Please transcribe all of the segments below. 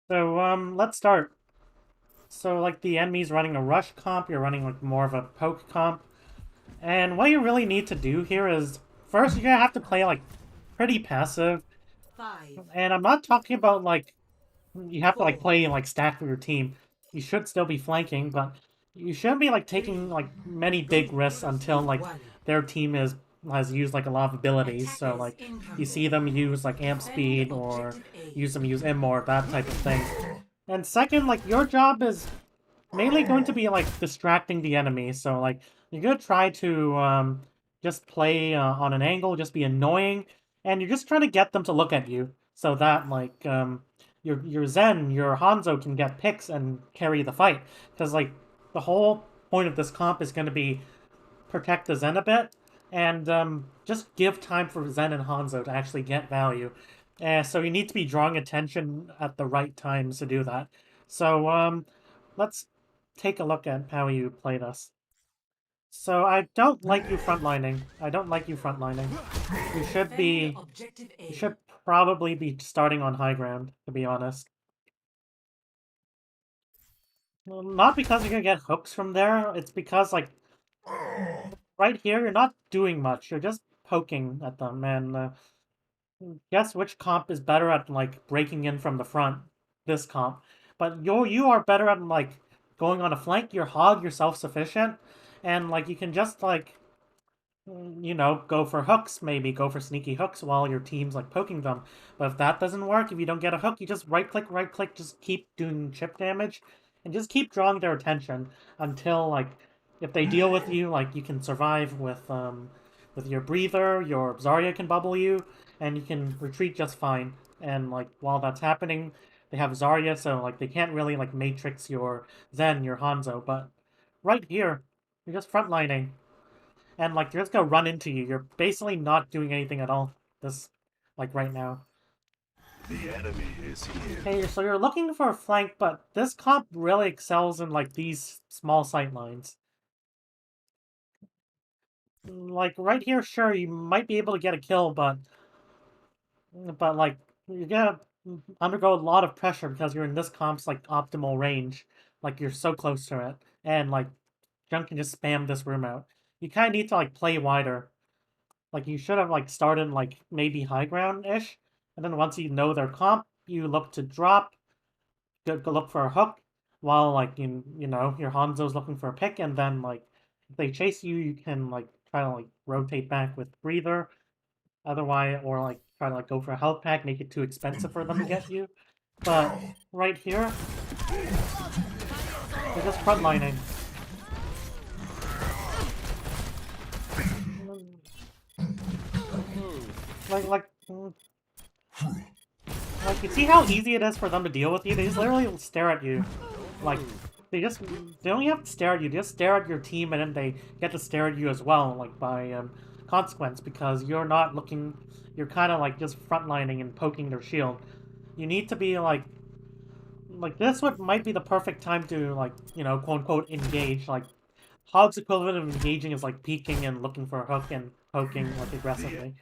Let's start. So, like, the enemy's running a rush comp, you're running, like, more of a poke comp. And what you really need to do here is, first, you're gonna have to play, like, pretty passive. Five, And I'm not talking about, like, you have to, like, four, play and, like, stack with your team. You should still be flanking, but you shouldn't be, like, taking, three, like, many big risks until, like, one. their team has used, like, a lot of abilities. So, Attackers like, you incoming. see them use, like, amp Defend speed or objective A. use Immort, that type of thing. And second, like, your job is mainly going to be like distracting the enemy. So like you're gonna try to just play on an angle, just be annoying, and you're just trying to get them to look at you so that like your Zen, your Hanzo can get picks and carry the fight. Because like the whole point of this comp is going to be protect the Zen a bit and just give time for Zen and Hanzo to actually get value. So you need to be drawing attention at the right times to do that. So let's take a look at how you play this. So I don't like you frontlining. I don't like you frontlining. You should Defend be objective you A. should probably be starting on high ground, to be honest. Well, not because you're gonna get hooks from there, it's because like right here you're not doing much. You're just poking at them and guess which comp is better at like breaking in from the front? This comp. But you are better at like going on a flank. You're hog. You're self-sufficient, and like you can just like you know go for hooks. Maybe go for sneaky hooks while your team's like poking them. But if that doesn't work, if you don't get a hook, you just right click, just keep doing chip damage, and just keep drawing their attention until like if they deal with you, like you can survive with your breather. Your Zarya can bubble you, and you can retreat just fine. And like while that's happening, they have Zarya, so like they can't really like matrix your Zen, your Hanzo. But right here, you're just frontlining, and like they're just gonna run into you. You're basically not doing anything at all. This, like right now. The enemy is here. Okay, so you're looking for a flank, but this comp really excels in like these small sight lines. Like right here, sure, you might be able to get a kill, but like you're gonna undergo a lot of pressure because you're in this comp's like optimal range. Like you're so close to it, and like Junk can just spam this room out. You kind of need to like play wider. Like you should have like started like maybe high ground ish, and then once you know their comp, you look to drop, go look for a hook, while like you know your Hanzo's looking for a pick, and then like if they chase you, you can like try to like rotate back with breather, otherwise, or like try to like go for a health pack, make it too expensive for them to get you. But right here, they're just frontlining. Like like, you see how easy it is for them to deal with you? They just literally stare at you. Like, they don't even have to stare at you, they just stare at your team and then they get to stare at you as well, like, by consequence, because you're not looking, you're kind of, like, just frontlining and poking their shield. You need to be, this would might be the perfect time to, like, you know, quote-unquote, engage. Like, Hog's equivalent of engaging is, like, peeking and looking for a hook and poking, like, The aggressively.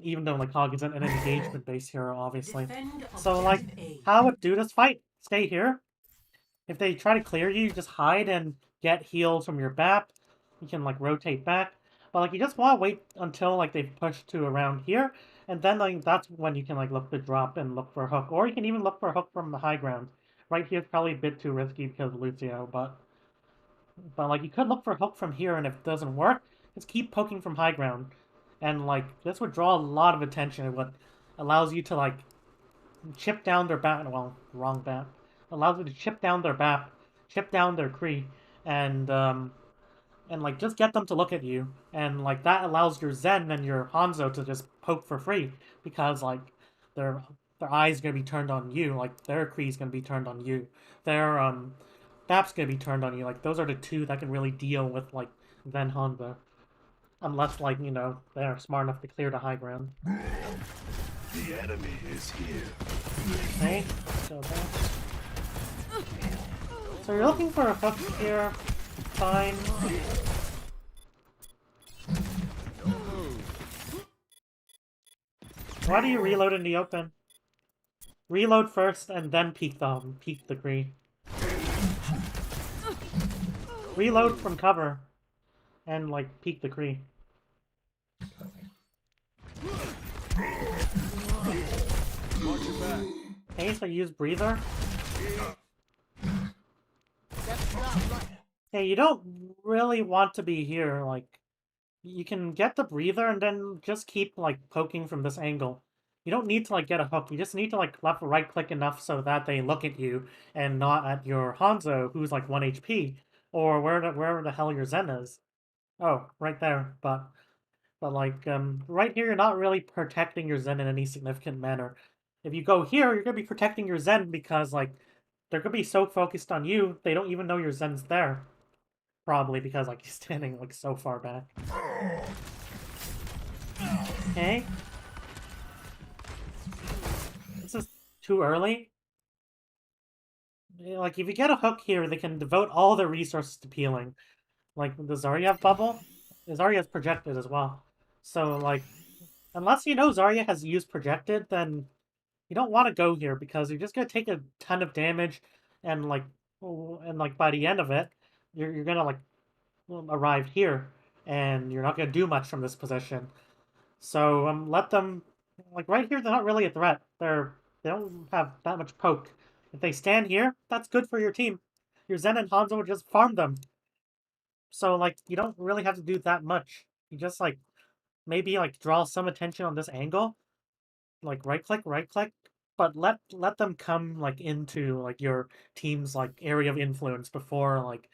Even though like Hog isn't an engagement based hero, obviously. Defend So like objective A. how I would do this fight, stay here. If they try to clear you, just hide and get heals from your BAP. You can like rotate back. But like you just want to wait until like they've pushed to around here, and then like that's when you can like look to drop and look for a hook. Or you can even look for a hook from the high ground. Right here is probably a bit too risky because of Lucio, but like you could look for a hook from here, and if it doesn't work, just keep poking from high ground. And like this would draw a lot of attention, what allows you to like chip down their bat. Well, wrong bat. Allows you to chip down their bat, chip down their Kree, and like just get them to look at you, and like that allows your Zen and your Hanzo to just poke for free because like their their eyes gonna be turned on you, like their Kree's gonna be turned on you, their Bap's gonna be turned on you. Like those are the two that can really deal with like Zen Hanzo, unless like you know they're smart enough to clear the high ground. enemy is here. Okay, so that. So you're looking for a hook here. Fine. Why do you reload in the open? Reload first and then peek the Kree. Reload from cover and like peek the Kree. Watch your back. Okay, so use breather. Hey, you don't really want to be here, like you can get the breather and then just keep like poking from this angle. You don't need to like get a hook. You just need to like left or right click enough so that they look at you and not at your Hanzo who's like 1 HP or wherever the hell your Zen is. Oh, right there. But like right here you're not really protecting your Zen in any significant manner. If you go here, you're gonna be protecting your Zen because like they're gonna be so focused on you, they don't even know your Zen's there. Probably because like he's standing like so far back. Okay. This is too early. Like, if you get a hook here, they can devote all their resources to peeling. Like, the Zarya have bubble? Zarya's projected as well. So, like, unless you know Zarya has used projected, then you don't want to go here because you're just gonna take a ton of damage, and like by the end of it, you're gonna like arrive here, and you're not gonna do much from this position. So let them, like right here, they're not really a threat. They don't have that much poke. If they stand here, that's good for your team. Your Zen and Hanzo will just farm them. So like you don't really have to do that much. You just like maybe like draw some attention on this angle, like right click, but let them come like into like your team's like area of influence before like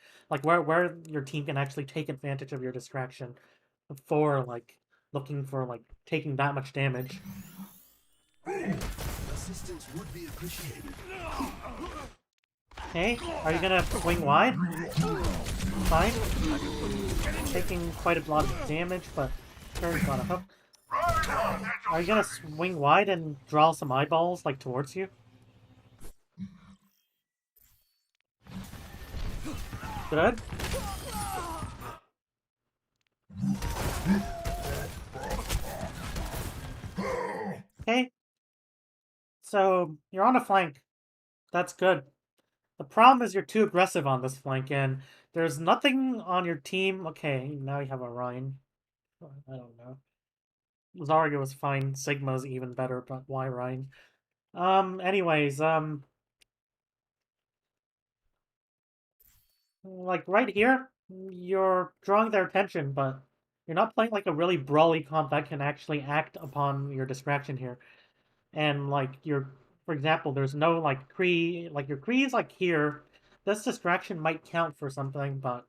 where your team can actually take advantage of your distraction before like looking for like taking that much damage. Assistance would be appreciated. Hey, are you gonna swing wide? Fine. Taking quite a lot of damage, but sure, got a hook. Are you gonna swing wide and draw some eyeballs like towards you? Good. Okay. So you're on a flank. That's good. The problem is you're too aggressive on this flank, and there's nothing on your team. Okay, now you have a Ryan. I don't know. Zarya was fine. Sigma's even better, but why Ryan? Anyways, like right here, you're drawing their attention, but you're not playing like a really brawly comp that can actually act upon your distraction here. And like for example, there's no like Kree, like your Kree is like here. This distraction might count for something, but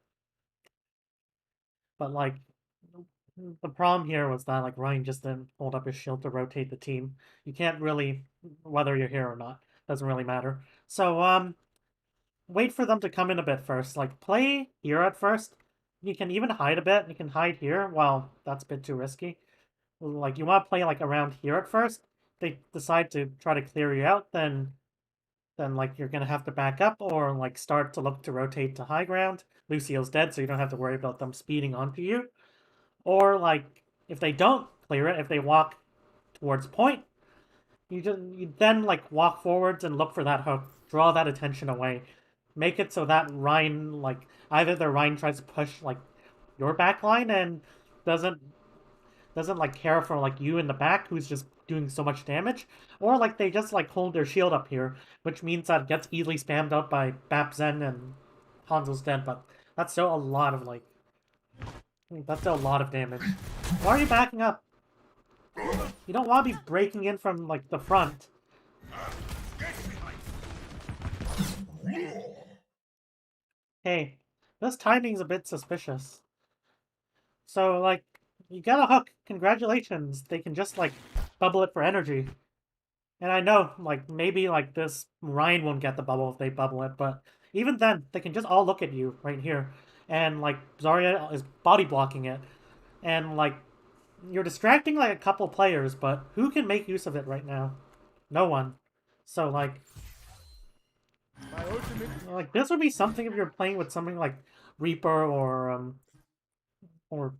like the problem here was that like Ryan just didn't hold up his shield to rotate the team. You can't really, whether you're here or not, doesn't really matter. So wait for them to come in a bit first. Like play here at first. You can even hide a bit. You can hide here. Well, that's a bit too risky. Like you want to play like around here at first. They decide to try to clear you out, then like you're gonna have to back up or like start to look to rotate to high ground. Lucio's dead, so you don't have to worry about them speeding onto you. Or like if they don't clear it, if they walk towards point, you then like walk forwards and look for that hook, draw that attention away, make it so that Ryan like either the Ryan tries to push like your back line and doesn't like care for like you in the back who's just doing so much damage, or like they just like hold their shield up here, which means that it gets easily spammed out by Bap Zen and Hanzo's dead, but that's still a lot of like that's still a lot of damage. Why are you backing up? You don't want to be breaking in from like the front. Hey, this timing's a bit suspicious. So like you got a hook, congratulations. They can just like bubble it for energy. And I know, like, maybe, like, this Ryan won't get the bubble if they bubble it, but even then, they can just all look at you right here. And, like, Zarya is body blocking it. And, like, you're distracting, like, a couple players, but who can make use of it right now? No one. So, like this would be something if you're playing with something like Reaper or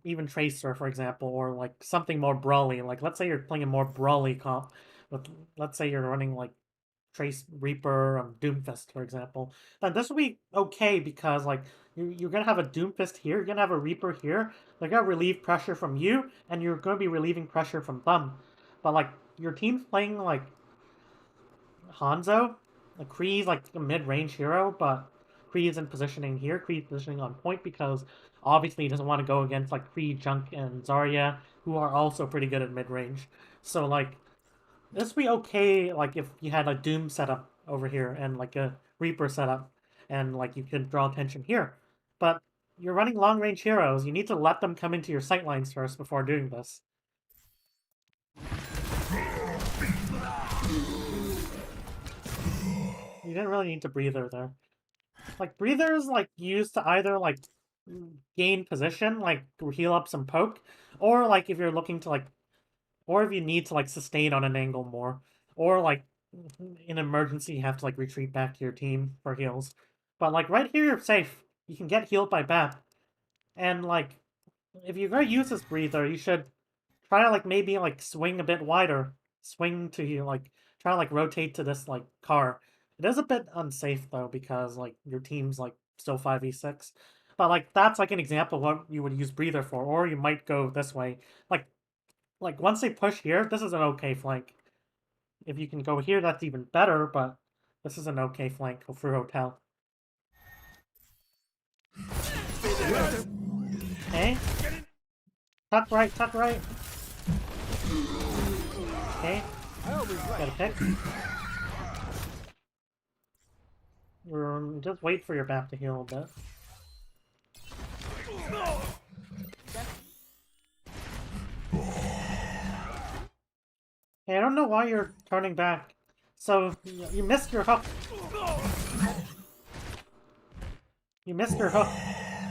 even Tracer, for example, or, like, something more brawly. Like, let's say you're playing a more brawly comp with, let's say you're running, like, Trace Reaper, Doomfist, for example, then this will be okay because like you're gonna have a Doomfist here, you're gonna have a Reaper here. They're gonna relieve pressure from you, and you're gonna be relieving pressure from them. But like your team's playing like Hanzo, like Kree's like a mid-range hero, but Kree isn't positioning here. Kree's positioning on point because obviously he doesn't want to go against like Kree, Junk, and Zarya, who are also pretty good at mid-range. So like this would be okay, like if you had a Doom setup over here and like a Reaper setup, and like you could draw attention here. But you're running long-range heroes. You need to let them come into your sightlines first before doing this. You didn't really need to breather there. Like breather is like used to either like gain position, like heal up some poke, or like if you're looking to like, or if you need to like sustain on an angle more, or like in emergency you have to like retreat back to your team for heals. But like right here you're safe. You can get healed by BAP, and like if you're gonna use this breather, you should try to like maybe like swing a bit wider, swing to like try to like rotate to this like car. It is a bit unsafe though because like your team's like still 5v6. But like that's like an example of what you would use breather for, or you might go this way. Like once they push here, this is an okay flank. If you can go here, that's even better, but this is an okay flank for hotel. Okay. Tuck right, tuck right. Okay. Got a pick. Just wait for your BAP to heal a bit. Hey, I don't know why you're turning back. So, you missed your hook. You missed your hook.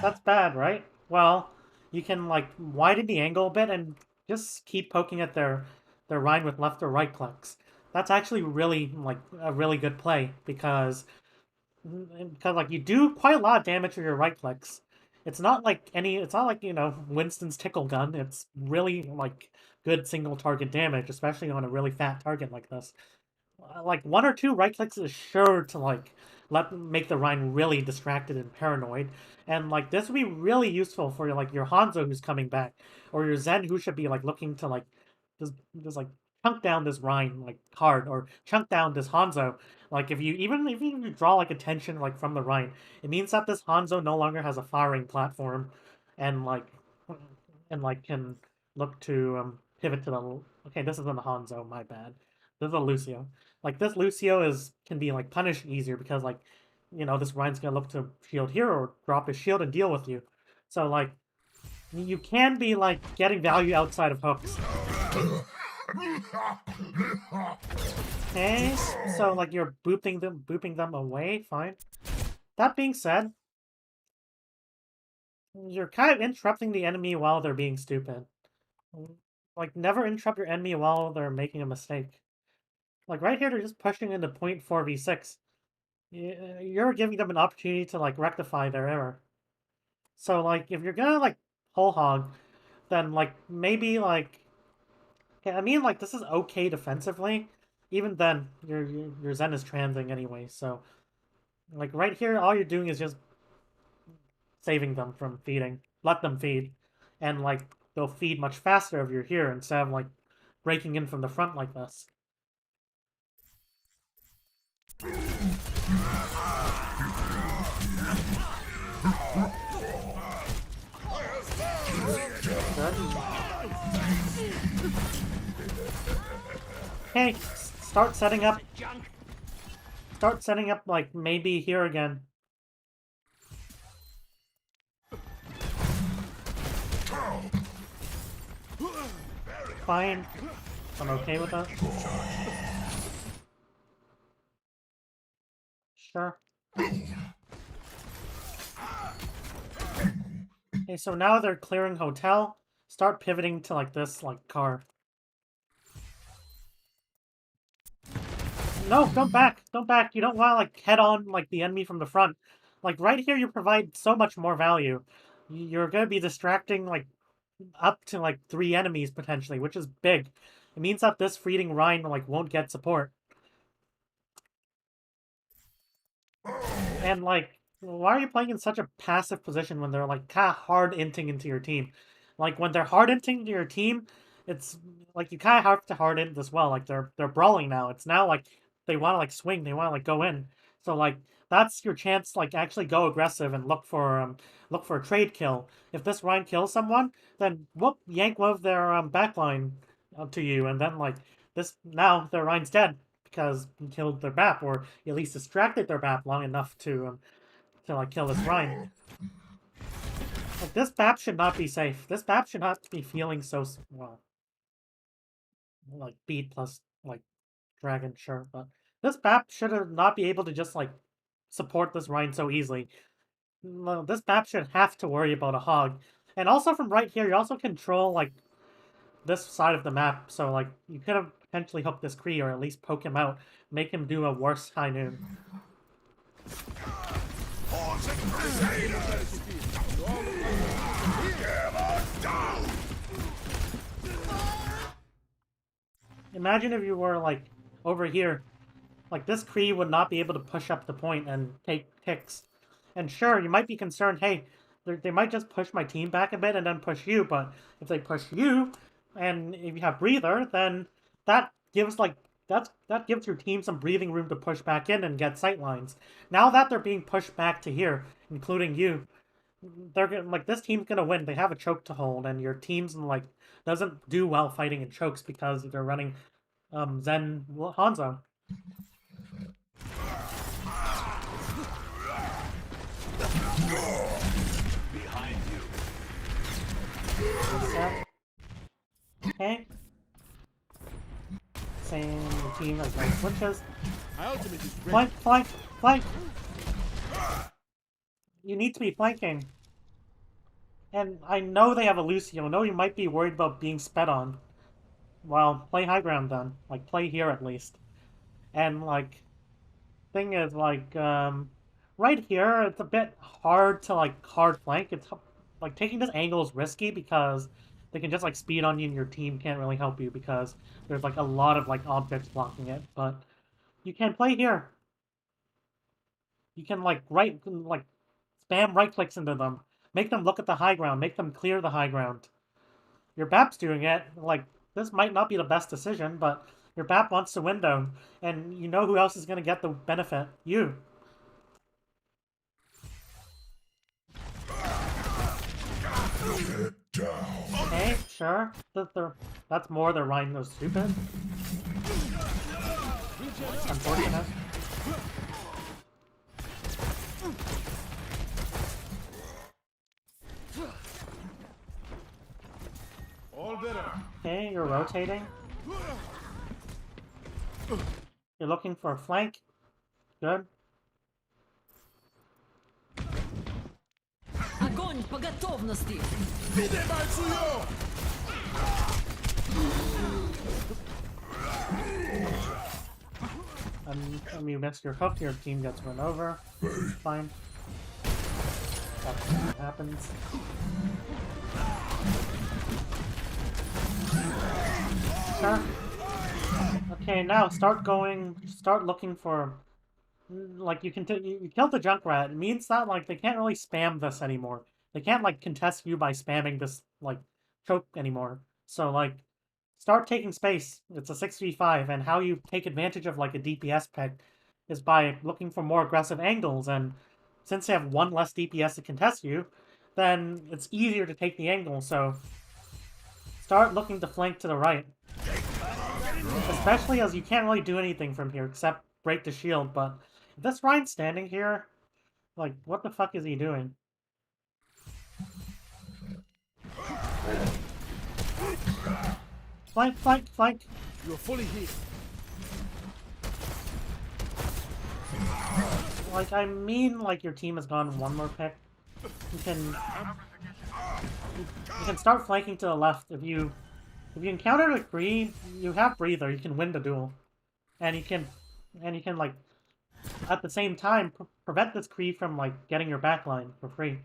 That's bad, right? Well, you can, like, widen the angle a bit and just keep poking at their Rein with left or right clicks. That's actually really, like, a really good play because like, you do quite a lot of damage with your right clicks. It's not like you know, Winston's tickle gun. It's really, like, good single target damage, especially on a really fat target like this. Like, one or two right clicks is sure to, like, make the Rein really distracted and paranoid. And, like, this would be really useful for, like, your Hanzo who's coming back, or your Zen who should be, like, looking to, like, just like, chunk down this Rein, like, hard, or chunk down this Hanzo. Like, if you draw, like, attention, like, from the Rein, it means that this Hanzo no longer has a firing platform, and, like, can look to, pivot to the... Okay, this isn't a Hanzo, my bad. This is a Lucio. Like, this Lucio can be, like, punished easier because, like, you know, this Ryan's gonna look to shield here or drop his shield and deal with you. So, like, you can be, like, getting value outside of hooks. Okay, so, like, you're booping them away, fine. That being said, you're kind of interrupting the enemy while they're being stupid. Like, never interrupt your enemy while they're making a mistake. Like, right here, they're just pushing into 0.4v6. You're giving them an opportunity to, like, rectify their error. So, like, if you're gonna, like, whole hog, then, like, maybe, like... Okay, I mean, like, this is okay defensively. Even then, your Zen is transing anyway, so... Like, right here, all you're doing is just saving them from feeding. Let them feed. And, like, they'll feed much faster if you're here instead of, like, breaking in from the front like this. Good. Okay, start setting up. Start setting up, like, maybe here again. Fine. I'm okay with that. Sure. Okay, so now they're clearing hotel. Start pivoting to, like, this, like, car. No, don't back! Don't back! You don't want to, like, head on, like, the enemy from the front. Like, right here you provide so much more value. You're gonna be distracting, like, up to, like, 3 enemies, potentially, which is big. It means that this feeding Rein, like, won't get support. And like, why are you playing in such a passive position when they're like kind of hard inting into your team? Like when they're hard inting into your team, it's like you kind of have to hard int as well. Like they're brawling now. It's now like they want to like swing. They want to like go in. So like that's your chance to like actually go aggressive and look for a trade kill. If this Ryan kills someone, then whoop, yank one of their backline to you, and then like this now their Ryan's dead because he killed their BAP, or at least distracted their BAP long enough to like kill this Ryan. Like this BAP should not be safe. This BAP should not be feeling so well. Like beat plus like dragon, sure, but this BAP should have not be able to just like support this Ryan so easily. No, this BAP should have to worry about a hog. And also from right here, you also control like this side of the map, so like you could have potentially hooked this Kree or at least poke him out, make him do a worse high noon. Imagine if you were like over here, like this Kree would not be able to push up the point and take ticks. And sure, you might be concerned, hey, they might just push my team back a bit and then push you, but if they push you, and if you have breather, then that gives like that gives your team some breathing room to push back in and get sight lines. Now that they're being pushed back to here, including you, they're gonna, like this team's gonna win. They have a choke to hold, and your team's like doesn't do well fighting in chokes because they're running Zen Hanzo. Behind you. Reset. Okay. Same team as my switches. My ultimate is ready. Flank, flank, flank! You need to be flanking. And I know they have a Lucio. I know you might be worried about being sped on. Well, play high ground then. Like, play here at least. And, like, thing is, like, right here, it's a bit hard to, like, hard flank. It's, like, taking this angle is risky because they can just, like, speed on you and your team can't really help you because there's, like, a lot of, like, objects blocking it. But you can play here. You can, like, spam right clicks into them. Make them look at the high ground. Make them clear the high ground. Your BAP's doing it. Like, this might not be the best decision, but your BAP wants to window. And you know who else is going to get the benefit? You. Okay, sure. That's more than Rhino's stupid. Unfortunate. All better. Okay, you're rotating. You're looking for a flank. Good. Огонь по готовности! You missed your hook, your team gets run over. Fine. That's what happens. Sure. Okay, now start looking for, like, you killed the Junkrat. It means that, like, they can't really spam this anymore. They can't, like, contest you by spamming this, like, choke anymore. So, like, start taking space. It's a 6v5, and how you take advantage of, like, a DPS pick is by looking for more aggressive angles, and since they have one less DPS to contest you, then it's easier to take the angle, so start looking to flank to the right. Especially as you can't really do anything from here except break the shield, but if this Ryan's standing here, like, what the fuck is he doing? Flank, flank, flank! You are fully healed. Like, I mean, like, your team has gone one more pick. You can start flanking to the left. If you encounter a Kree, you have breather. You can win the duel, and you can like at the same time prevent this Kree from like getting your backline for free.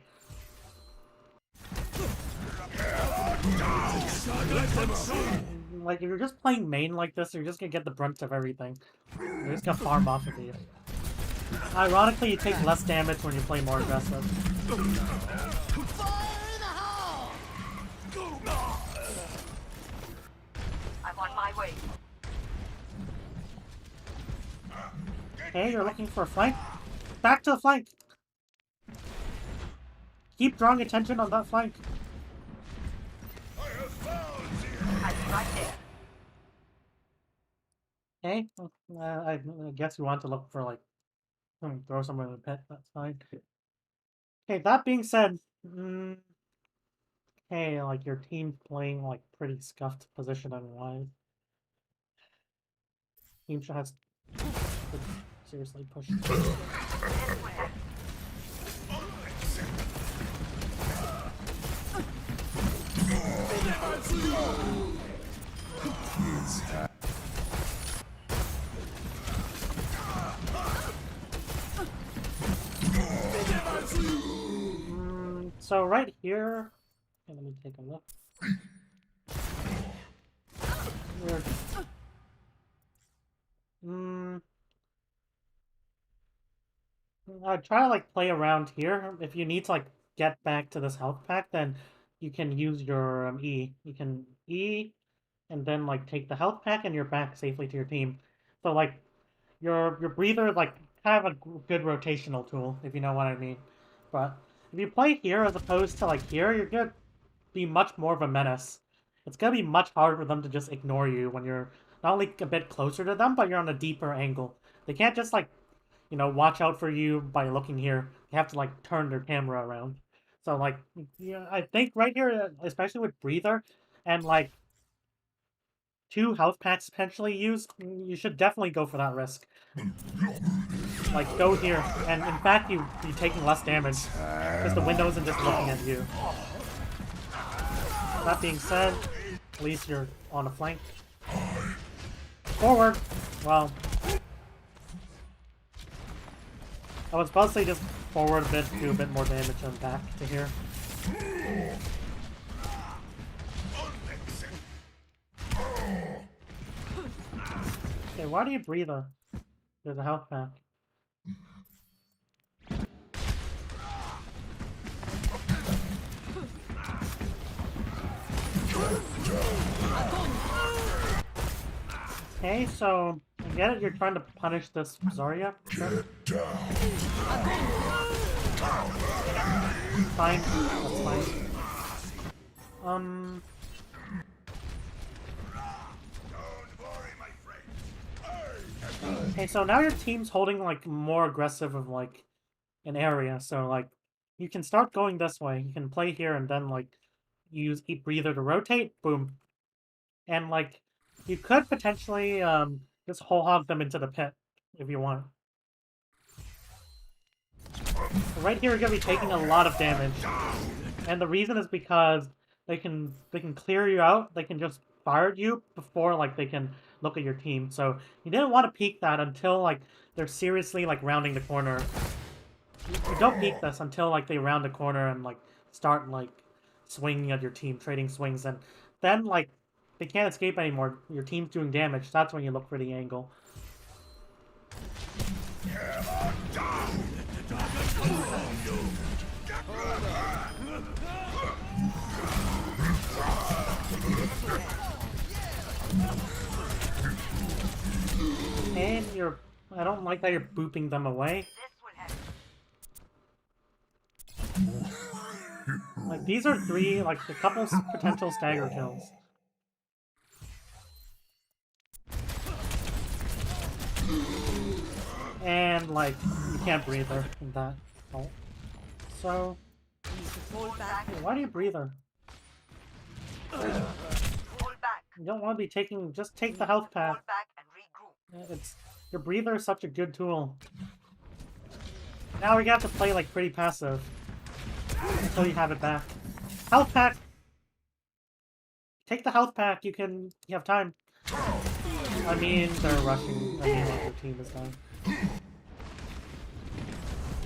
Like if you're just playing main like this, you're just gonna get the brunt of everything. You're just gonna farm off of you. Ironically, you take less damage when you play more aggressive. I'm on my way. Okay, you're looking for a flank. Back to the flank. Keep drawing attention on that flank. I'm right there. Okay, I guess you want to look for like throw somewhere in the pit. That's fine. Okay, that being said, okay, like your team's playing like pretty scuffed positioning wise. Team should have seriously pushed. So right here, okay, let me take a look. Weird. I'd try to like play around here. If you need to like get back to this health pack, then you can use your E. You can E and then like take the health pack and you're back safely to your team. So like your breather is like kind of a good rotational tool, if you know what I mean. But if you play here as opposed to like here, you're gonna be much more of a menace. It's gonna be much harder for them to just ignore you when you're not only a bit closer to them, but you're on a deeper angle. They can't just like, watch out for you by looking here. They have to like turn their camera around. So like, yeah, I think right here, especially with breather and like 2 health packs potentially used, you should definitely go for that risk. Like, go here, and in fact, you're taking less damage, because the window isn't just looking at you. That being said, at least you're on a flank. Forward! Well, I was supposed to say just forward a bit, do a bit more damage, and back to here. Okay, why do you breathe her? There's a health pack. Okay, so I get it, you're trying to punish this Zarya. Sure. Fine, that's fine. Okay, so now your team's holding like more aggressive of like an area, so like you can start going this way. You can play here and then like use Eat Breather to rotate, boom. And like you could potentially just whole hog them into the pit if you want. But right here you're gonna be taking a lot of damage. And the reason is because they can clear you out, they can just fire you before like they can look at your team. So you didn't want to peek that until like they're seriously like rounding the corner. You don't peek this until like they round the corner and like start like swinging at your team, trading swings, and then like they can't escape anymore. Your team's doing damage. That's when you look for the angle. And I don't like that you're booping them away. Like, these are 3, like, a couple potential stagger kills. And, like, you can't breathe her in that ult. So, why do you breathe her? You don't want to be taking, just take the health pack. Your breather is such a good tool. Now we have to play, like, pretty passive. Until you have it back. Health pack! Take the health pack, you have time. I mean, they're rushing. I mean, like, their team is done.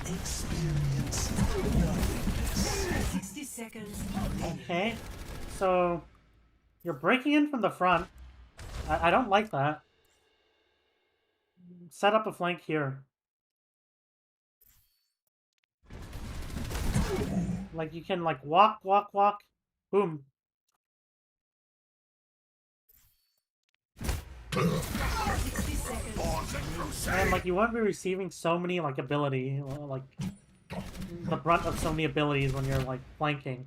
Experience 60 seconds. Okay, so you're breaking in from the front. I don't like that. Set up a flank here. Like you can like walk, boom. 60 seconds. And like you won't be receiving so many like like the brunt of so many abilities when you're like flanking.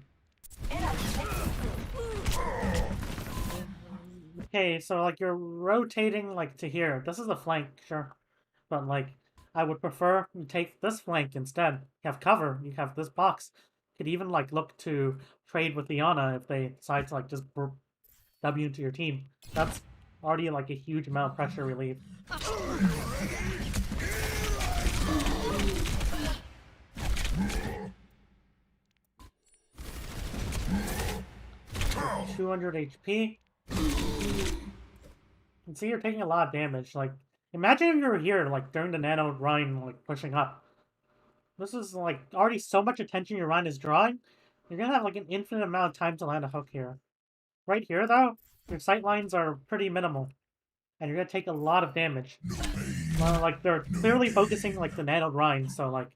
Okay, so like you're rotating like to here. This is a flank, sure. But like I would prefer you take this flank instead. You have cover, you have this box. You could even like look to trade with Iana if they decide to like just W into your team. That's already like a huge amount of pressure relief. 200 HP. And see, you're taking a lot of damage. Like, imagine if you were here, like, during the Nano Rhine, like, pushing up. This is, like, already so much attention your Rhine is drawing. You're gonna have, like, an infinite amount of time to land a hook here. Right here, though, your sight lines are pretty minimal. And you're gonna take a lot of damage. Like, they're clearly focusing, like, the Nano Rhine, so, like,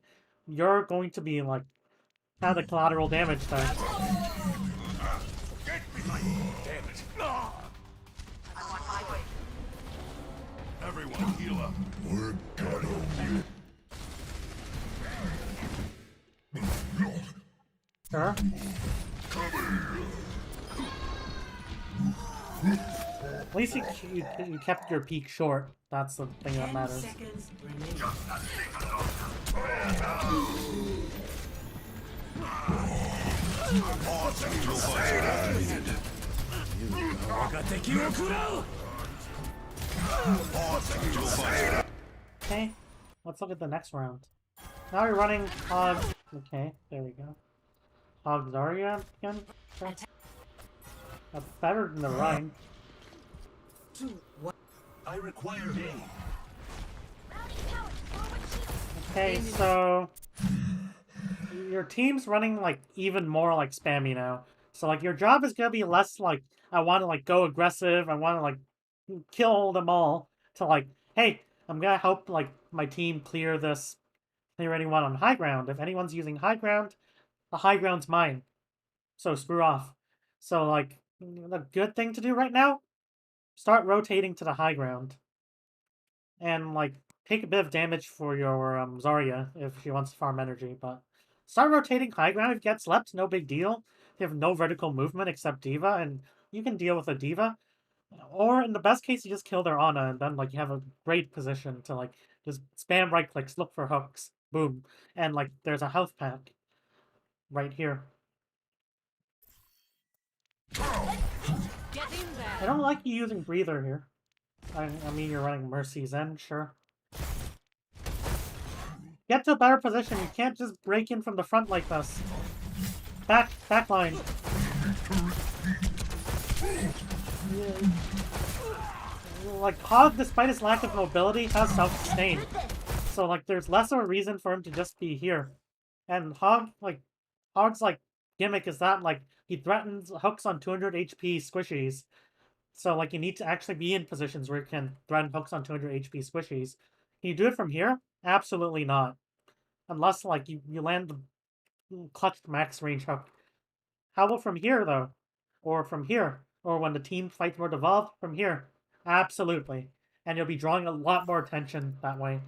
you're going to be, like, have the collateral damage there. Damn it. I'm on my way. Everyone heal up. We're gonna Sure. At least you kept your peak short. That's the thing that 10 matters. seconds remaining. Okay, let's look at the next round. Now you're running Hog. Okay, there we go. Hog Zarya again? Sure. That's better than the Rhine. I require aid. Okay, so your team's running like even more like spammy now. So like your job is gonna be less like I want to like go aggressive, I want to like kill them all, to like, hey, I'm gonna help like my team clear anyone on high ground. If anyone's using high ground, the high ground's mine. So screw off. So like the good thing to do right now, start rotating to the high ground. And like take a bit of damage for your Zarya if she wants to farm energy, but start rotating high ground if you get slept, no big deal. You have no vertical movement except D.Va, and you can deal with a D.Va. Or in the best case, you just kill their Ana, and then like you have a great position to like just spam right clicks, look for hooks, boom, and like there's a health pack right here. I don't like you using breather here. I mean, you're running Mercy's End, sure. Get to a better position. You can't just break in from the front like this. Back line. Yeah. Like, Hog, despite his lack of mobility, has self-sustain. So, like, there's less of a reason for him to just be here. And Hog's, like, gimmick is that, like, he threatens hooks on 200 HP squishies. So, like, you need to actually be in positions where you can threaten hooks on 200 HP squishies. Can you do it from here? Absolutely not. Unless, like, you land the clutched max range hook. How about from here, though? Or from here? Or when the team fights more devolved? From here? Absolutely. And you'll be drawing a lot more attention that way.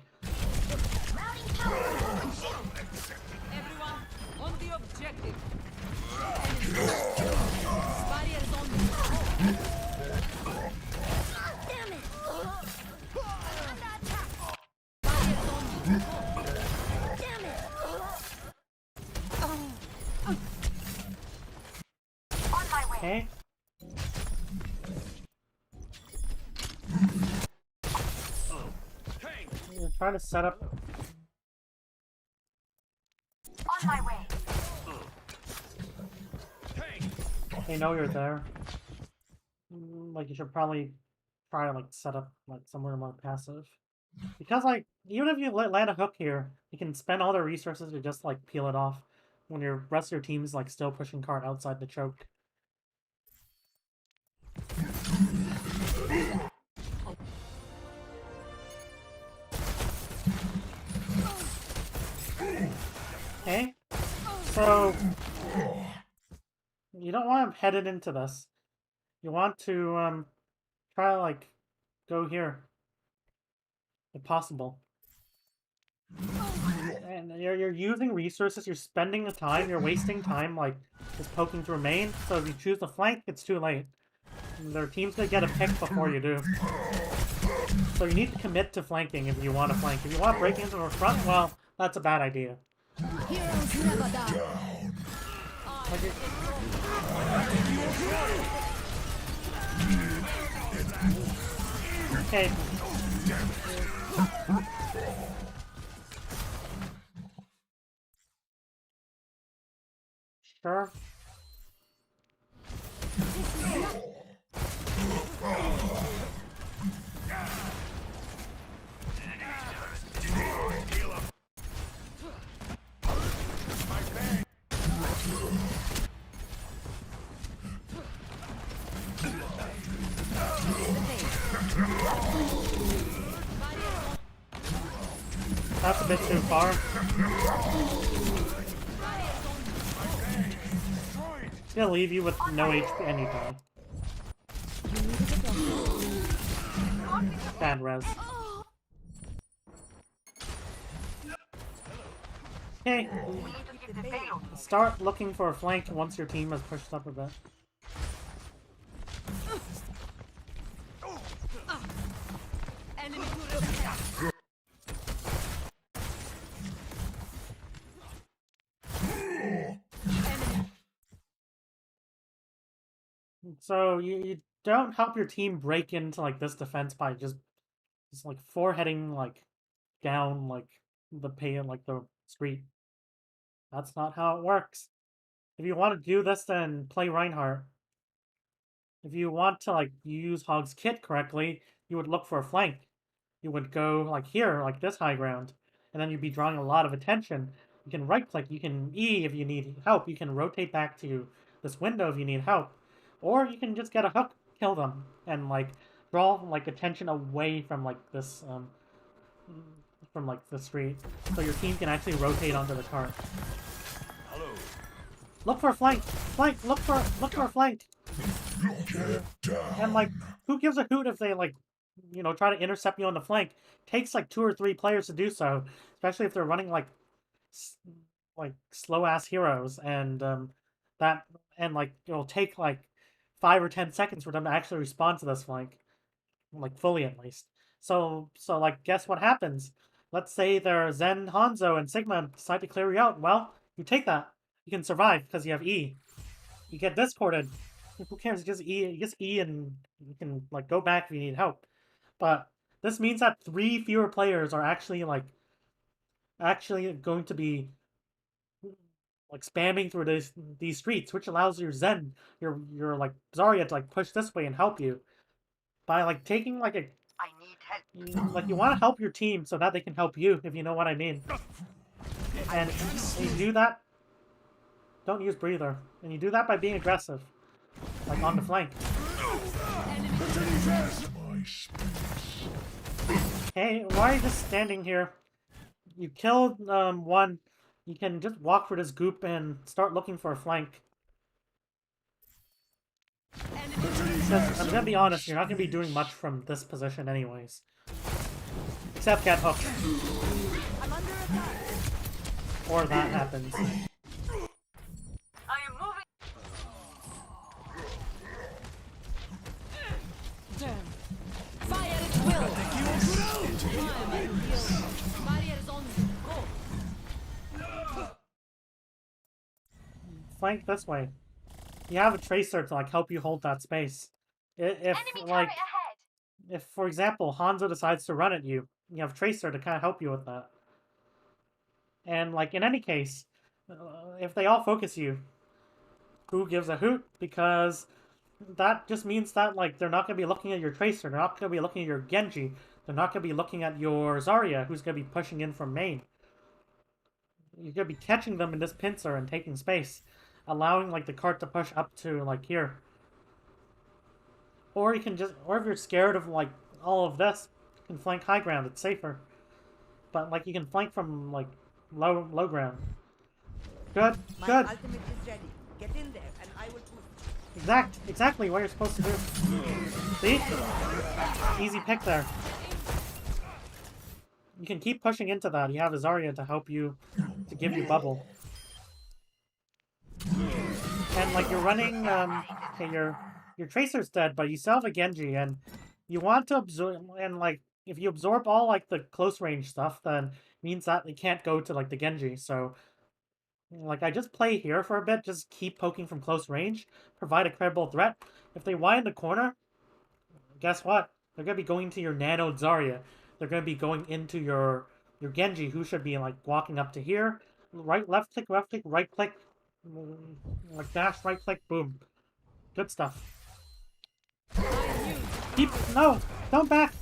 Everyone, on the objective. Okay. We're trying to set up. On my way. They know you're there. Like, you should probably try to, like, set up, like, somewhere more passive. Because, like, even if you land a hook here, you can spend all their resources to just, like, peel it off when your rest of your team's, like, still pushing cart outside the choke. Okay. So, you don't want to head it into this. You want to try to like go here if possible. And you're using resources, you're spending the time, you're wasting time like just poking through main, so if you choose the flank, it's too late. Their team's gonna get a pick before you do. So you need to commit to flanking if you want to flank. If you want to break into the front, well, that's a bad idea. Heroes never die. Like okay. Sure. That's a bit too far. It's gonna leave you with no HP and you die. Bad res. Okay. We need to get the payload. Start looking for a flank once your team has pushed up a bit. Enemy to the So you don't help your team break into like this defense by just like foreheading like down like the street. That's not how it works. If you want to do this, then play Reinhardt. If you want to like use Hog's kit correctly, you would look for a flank. You would go like here, like this high ground, and then you'd be drawing a lot of attention. You can right click, you can E if you need help, you can rotate back to this window if you need help. Or you can just get a hook, kill them, and like draw like attention away from like this from like the street, so your team can actually rotate onto the cart. Hello. Look for a flank, look for a flank. Get down. And like, who gives a hoot if they like, you know, try to intercept you on the flank? Takes like 2 or 3 players to do so, especially if they're running like slow ass heroes, and like it'll take like 5 or 10 seconds for them to actually respond to this flank, like fully at least. So like, guess what happens? Let's say they're Zen, Hanzo, and Sigma decide to clear you out. Well, you take that. You can survive because you have E. You get discorded. Who cares? Just E, and you can like go back if you need help. But this means that 3 fewer players are actually going to be like spamming through these streets, which allows your Zen, your like Zarya to like push this way and help you by like taking like a I need help. like, you want to help your team so that they can help you, if you know what I mean. And you do that. Don't use breather, and you do that by being aggressive, like on the flank. My space. Hey, why are you just standing here? You killed one. You can just walk for this goop and start looking for a flank. Because I'm gonna be honest, you're not gonna be doing much from this position anyways. Except get hooked. I'm under attack. Or that happens. I am moving. Damn. Fire at will. Time and heal. Barriers on. Go. Flank this way. You have a tracer to like help you hold that space. If Enemy like, turret ahead. if for example Hanzo decides to run at you, you have tracer to kind of help you with that. And like in any case, if they all focus you, who gives a hoot? Because that just means that like they're not gonna be looking at your tracer, they're not gonna be looking at your Genji, they're not gonna be looking at your Zarya, who's gonna be pushing in from main. You're gonna be catching them in this pincer and taking space, allowing like the cart to push up to like here. Or you can just, or if you're scared of like all of this, you can flank high ground. It's safer. But like you can flank from like low ground. Good, My good. ultimate is ready. Get in there and I will Exactly what you're supposed to do. See? Easy pick there. You can keep pushing into that. You have Azaria to help you, to give you bubble. And like you're running, okay, your Tracer's dead, but you still have a Genji, and you want to absorb, and like if you absorb all like the close range stuff, then it means that they can't go to like the Genji. So like I just play here for a bit, just keep poking from close range, provide a credible threat. If they widen the corner, guess what? They're gonna be going to your Nano Zarya. They're gonna be going into your Genji, who should be like walking up to here. Right, left click, right click, like dash, right click, boom. Good stuff. No, don't back.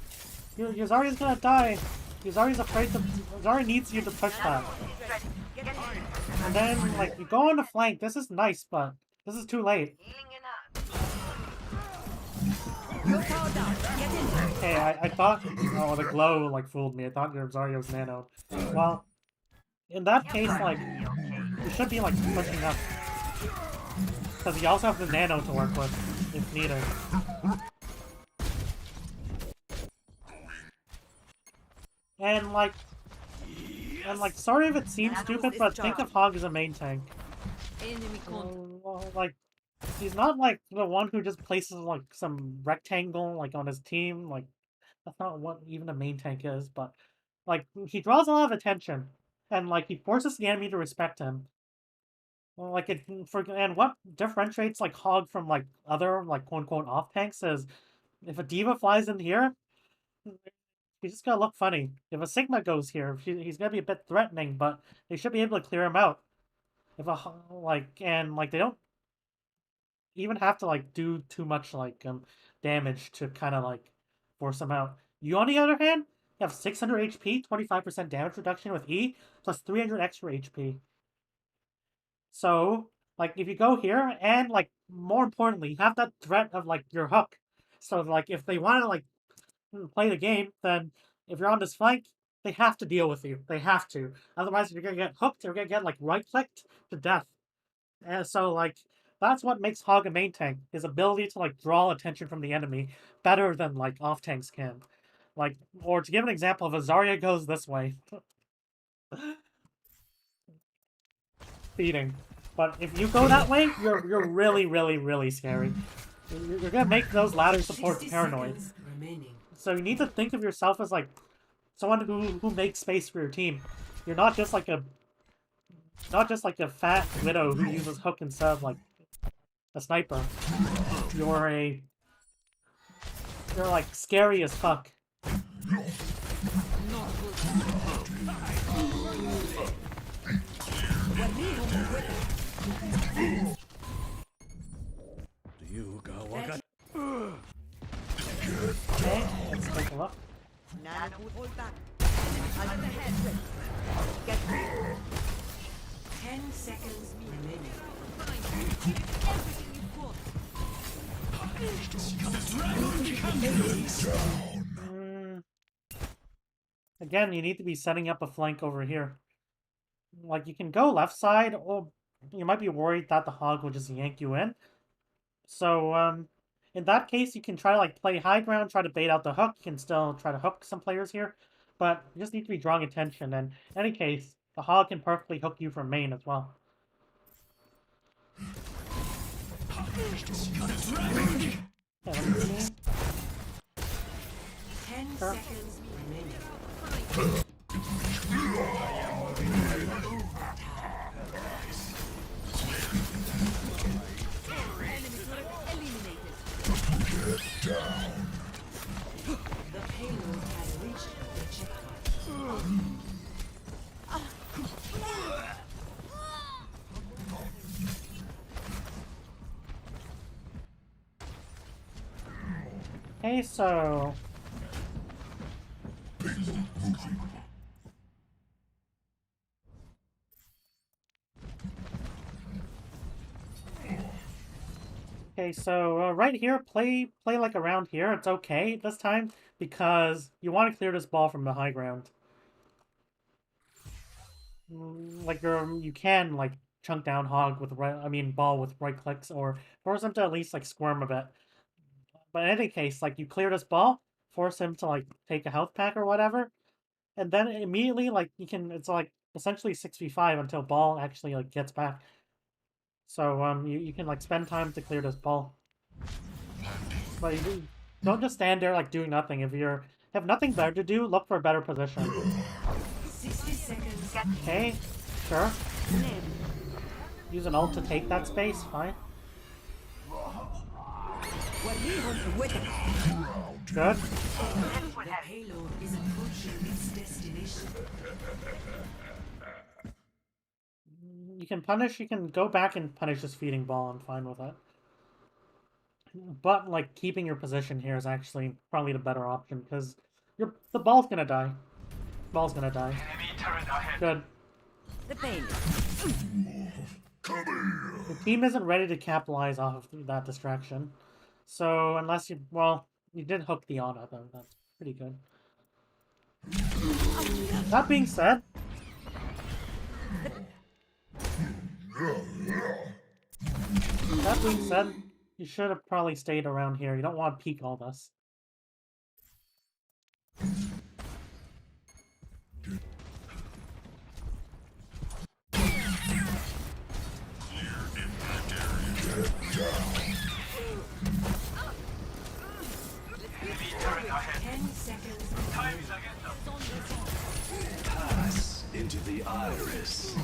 Your Zarya's gonna die. Your Zarya's afraid to. Zarya needs you to push that. Is ready. Get in. And then like you go on the flank. This is nice, but this is too late. Healing enough. You're powered down. Get in there. Okay, I thought, oh, the glow like fooled me. I thought your Zarya was nano. Well, in that case, like you should be like pushing up, because you also have the nano to work with if needed. And like, sorry if it seems stupid, but think of Hog as a main tank. Enemy contact. Like, he's not like the one who just places like some rectangle like on his team. Like, that's not what even a main tank is. But like, he draws a lot of attention, and like he forces the enemy to respect him. Well, like and what differentiates like Hog from like other like quote unquote off tanks is if a diva flies in here, he's just gonna look funny. If a Sigma goes here, he's gonna be a bit threatening, but they should be able to clear him out. If they don't even have to like do too much like damage to kind of like force him out. You on the other hand, you have 600 HP, 25% damage reduction with E, plus 300 extra HP. So like if you go here, and like more importantly, you have that threat of like your hook. So like if they want to like play the game, then if you're on this flank, they have to deal with you. They have to. Otherwise, you're gonna get hooked. You're gonna get like right clicked to death. And so like that's what makes Hog a main tank. His ability to like draw attention from the enemy better than like off tanks can. Like, or to give an example, if Azaria goes this way, feeding. But if you go that way, you're really, really, really scary. You're gonna make those ladder supports paranoid. So you need to think of yourself as like someone who makes space for your team. You're not just like a fat widow who uses hook instead of like a sniper. You're like scary as fuck. Okay, let's take a look. Nano. Hold back. Under head. Get ready. 10 seconds remaining. Fine. Everything you've got. Again, you need to be setting up a flank over here. Like, you can go left side, or you might be worried that the Hog will just yank you in. So, in that case, you can try to, like, play high ground, try to bait out the hook. You can still try to hook some players here. But you just need to be drawing attention, and in any case, the Hog can perfectly hook you from main as well. Okay, let me see. 10 Sure. seconds remaining. Enemy turret eliminated. Down. The payload has reached the checkpoint. Okay, so... Okay, so right here, play like around here. It's okay this time because you want to clear this ball from the high ground. Like you can like chunk down Hog with Ball with right clicks, or force him to at least like squirm a bit. But in any case, like you clear this Ball, force him to like take a health pack or whatever, and then immediately like it's like essentially 6v5 until Ball actually like gets back. So you can like spend time to clear this Ball. But you don't just stand there like doing nothing. If you have nothing better to do, look for a better position. 60 seconds. Okay, sure. Use an ult to take that space, fine. Good. The payload is approaching its destination. You can go back and punish this feeding Ball, I'm fine with it. But, like, keeping your position here is actually probably the better option, because the Ball's gonna die. Ball's gonna die. Good. The pain. The team isn't ready to capitalize off of that distraction. So, unless you... Well, you did hook the Ana, though. That's pretty good. That being said... That being said, you should have probably stayed around here. You don't want to peek all this. Pass into the iris.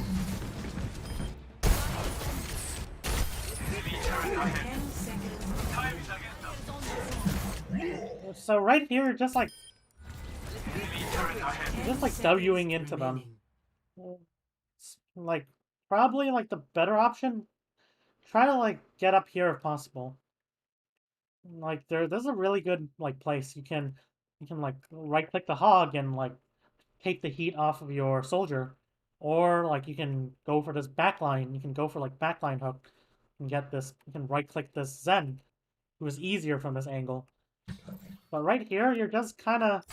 So right here, just like Wing into them. Like, probably like the better option. Try to like get up here if possible. Like there's a really good like place. You can like right click the Hog and like take the heat off of your soldier. Or like you can go for this backline. You can go for like backline hook and get this. You can right click this Zen, who is easier from this angle. But right here, you're just kind of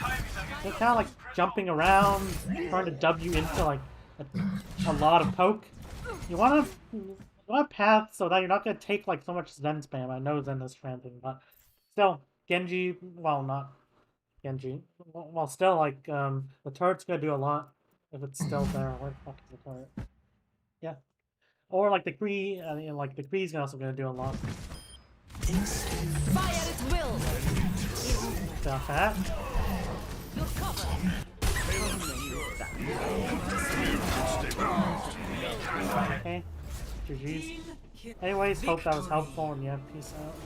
like jumping around, trying to W into like a lot of poke. You want to path so that you're not gonna take like so much Zen spam. I know Zen is transing, but still Genji. Well, not Genji. Well, still like the turret's gonna do a lot if it's still there. Where the fuck is the turret? Yeah, or like the Kree. Like the Kree's also gonna do a lot. Fire at will. Got that. You're covered. Okay. GG's. Anyways, hope that was helpful, and yeah, peace out.